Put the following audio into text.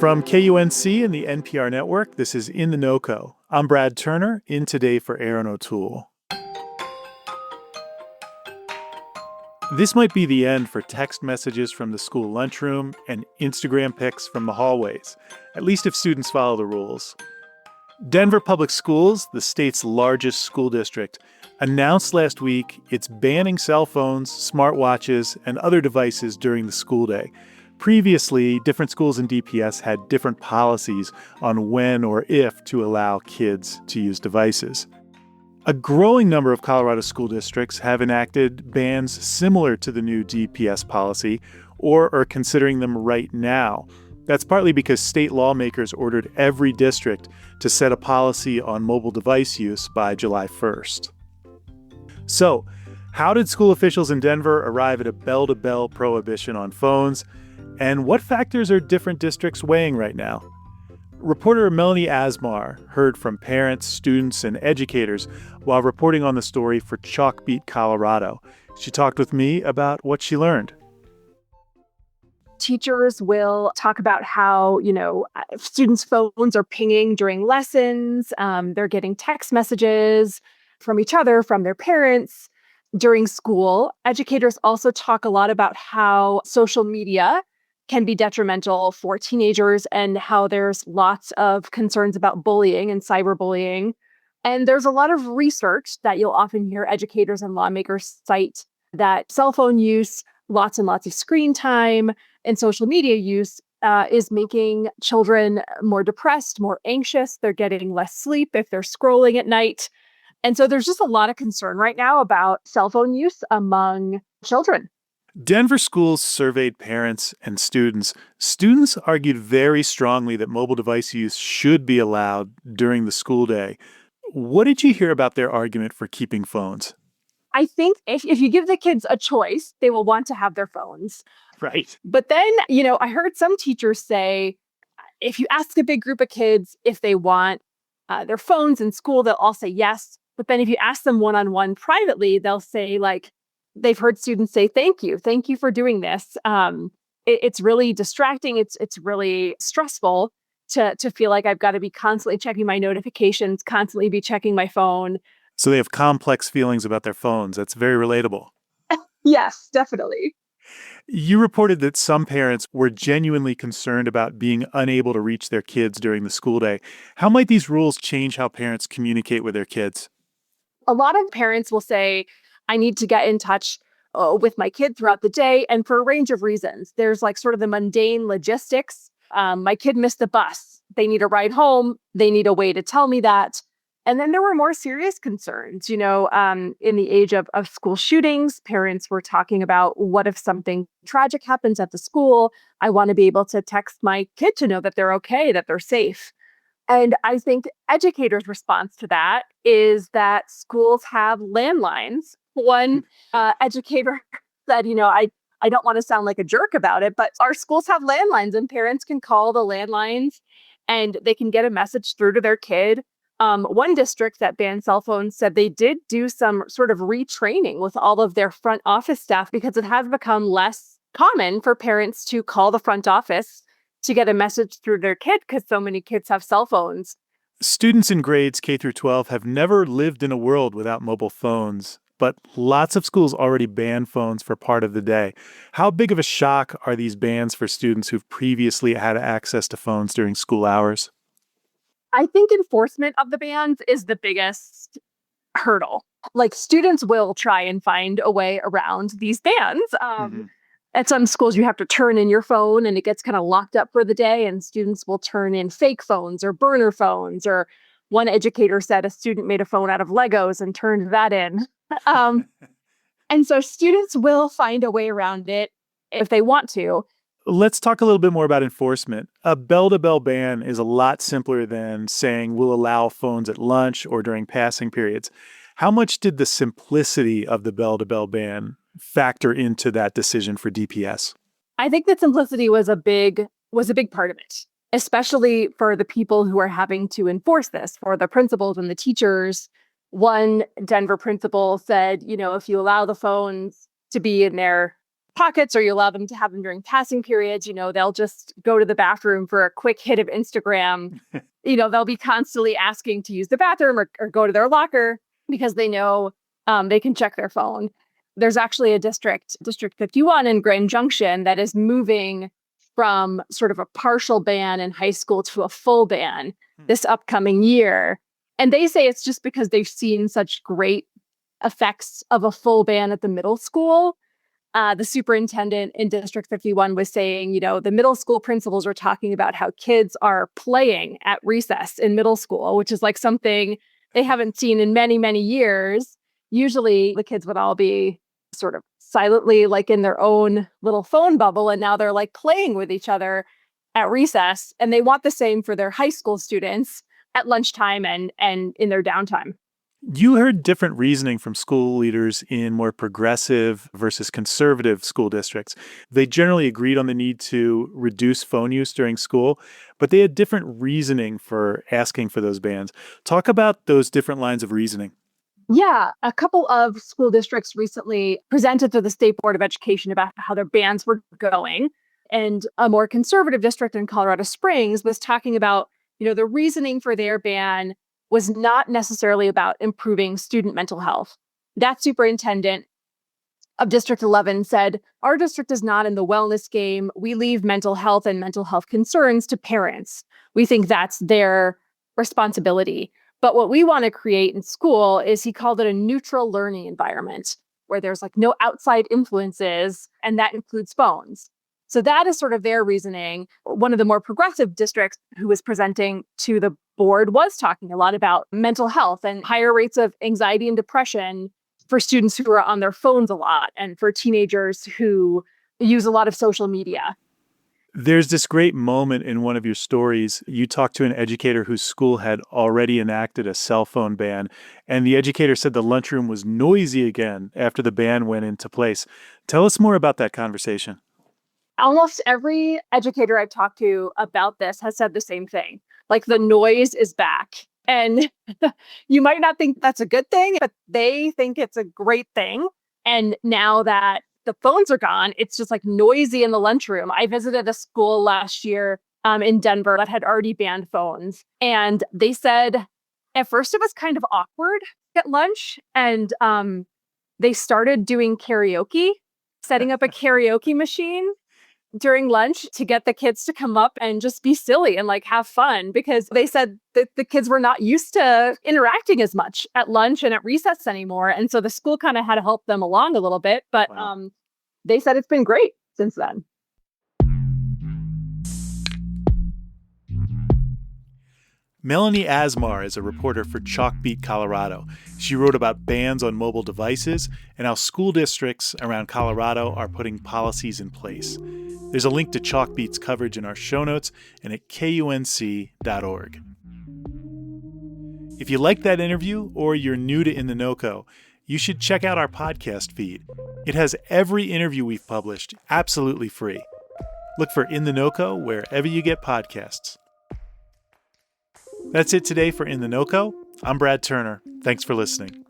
From KUNC and the NPR network, this is In the NoCo. I'm Brad Turner, in today for Aaron O'Toole. This might be the end for text messages from the school lunchroom and Instagram pics from the hallways, at least if students follow the rules. Denver Public Schools, the state's largest school district, announced last week it's banning cell phones, smartwatches, and other devices during the school day. Previously, different schools in DPS had different policies on when or if to allow kids to use devices. A growing number of Colorado school districts have enacted bans similar to the new DPS policy or are considering them right now. That's partly because state lawmakers ordered every district to set a policy on mobile device use by July 1st. So, how did school officials in Denver arrive at a bell-to-bell prohibition on phones? And what factors are different districts weighing right now? Reporter Melanie Asmar heard from parents, students, and educators while reporting on the story for Chalkbeat Colorado. She talked with me about what she learned. Teachers will talk about how, students' phones are pinging during lessons. They're getting text messages from each other, from their parents during school. Educators also talk a lot about how social media can be detrimental for teenagers and how there's lots of concerns about bullying and cyberbullying. And there's a lot of research that you'll often hear educators and lawmakers cite that cell phone use, lots and lots of screen time, and social media use is making children more depressed, more anxious. They're getting less sleep if they're scrolling at night. And so there's just a lot of concern right now about cell phone use among children. Denver schools surveyed parents and students. Students argued very strongly that mobile device use should be allowed during the school day. What did you hear about their argument for keeping phones? I think if you give the kids a choice, they will want to have their phones. Right. But then, I heard some teachers say, if you ask a big group of kids if they want their phones in school, they'll all say yes. But then if you ask them one-on-one privately, they'll say, they've heard students say, thank you for doing this. It's really distracting. It's really stressful to feel like I've got to be constantly checking my notifications, constantly be checking my phone. So they have complex feelings about their phones. That's very relatable. Yes, definitely. You reported that some parents were genuinely concerned about being unable to reach their kids during the school day. How might these rules change how parents communicate with their kids? A lot of parents will say, I need to get in touch with my kid throughout the day, and for a range of reasons. There's sort of the mundane logistics. My kid missed the bus. They need a ride home. They need a way to tell me that. And then there were more serious concerns. In the age of school shootings, parents were talking about, what if something tragic happens at the school? I want to be able to text my kid to know that they're okay, that they're safe. And I think educators' response to that is that schools have landlines. One educator said, I don't want to sound like a jerk about it, but our schools have landlines and parents can call the landlines and they can get a message through to their kid. One district that banned cell phones said they did do some sort of retraining with all of their front office staff because it has become less common for parents to call the front office to get a message through their kid because so many kids have cell phones. Students in grades K through 12 have never lived in a world without mobile phones, but lots of schools already ban phones for part of the day. How big of a shock are these bans for students who've previously had access to phones during school hours? I think enforcement of the bans is the biggest hurdle. Students will try and find a way around these bans. At some schools, you have to turn in your phone and it gets kind of locked up for the day, and students will turn in fake phones or burner phones. Or one educator said a student made a phone out of Legos and turned that in. And so students will find a way around it if they want to. Let's talk a little bit more about enforcement. A bell-to-bell ban is a lot simpler than saying we'll allow phones at lunch or during passing periods. How much did the simplicity of the bell-to-bell ban factor into that decision for DPS? I think that simplicity was a big part of it, especially for the people who are having to enforce this, for the principals and the teachers. One Denver principal said, if you allow the phones to be in their pockets or you allow them to have them during passing periods. They'll just go to the bathroom for a quick hit of Instagram. They'll be constantly asking to use the bathroom or go to their locker because they know they can check their phone. There's actually a District 51 in Grand Junction that is moving from sort of a partial ban in high school to a full ban this upcoming year. And they say it's just because they've seen such great effects of a full ban at the middle school. The superintendent in District 51 was saying, the middle school principals are talking about how kids are playing at recess in middle school, which is like something they haven't seen in many, many years. Usually the kids would all be sort of silently like in their own little phone bubble. And now they're like playing with each other at recess. And they want the same for their high school students at lunchtime and in their downtime. You heard different reasoning from school leaders in more progressive versus conservative school districts. They generally agreed on the need to reduce phone use during school, but they had different reasoning for asking for those bans. Talk about those different lines of reasoning. Yeah, a couple of school districts recently presented to the State Board of Education about how their bans were going. And a more conservative district in Colorado Springs was talking about, the reasoning for their ban was not necessarily about improving student mental health. That superintendent of District 11 said, our district is not in the wellness game. We leave mental health and mental health concerns to parents. We think that's their responsibility. But what we want to create in school is, he called it a neutral learning environment where there's like no outside influences, and that includes phones. So that is sort of their reasoning. One of the more progressive districts who was presenting to the board was talking a lot about mental health and higher rates of anxiety and depression for students who are on their phones a lot and for teenagers who use a lot of social media. There's this great moment in one of your stories. You talked to an educator whose school had already enacted a cell phone ban, and the educator said the lunchroom was noisy again after the ban went into place. Tell us more about that conversation. Almost every educator I've talked to about this has said the same thing. Like, the noise is back. And you might not think that's a good thing, but they think it's a great thing. And now that the phones are gone, it's just like noisy in the lunchroom. I visited a school last year in Denver that had already banned phones. And they said at first it was kind of awkward at lunch. And they started doing karaoke, setting up a karaoke machine during lunch to get the kids to come up and just be silly and like have fun, because they said that the kids were not used to interacting as much at lunch and at recess anymore. And so the school kind of had to help them along a little bit. But Wow. They said it's been great since then. Melanie Asmar is a reporter for Chalkbeat Colorado. She wrote about bans on mobile devices and how school districts around Colorado are putting policies in place. There's a link to Chalkbeat's coverage in our show notes and at kunc.org. If you like that interview or you're new to In the NoCo, you should check out our podcast feed. It has every interview we've published absolutely free. Look for In the NoCo wherever you get podcasts. That's it today for In the NoCo. I'm Brad Turner. Thanks for listening.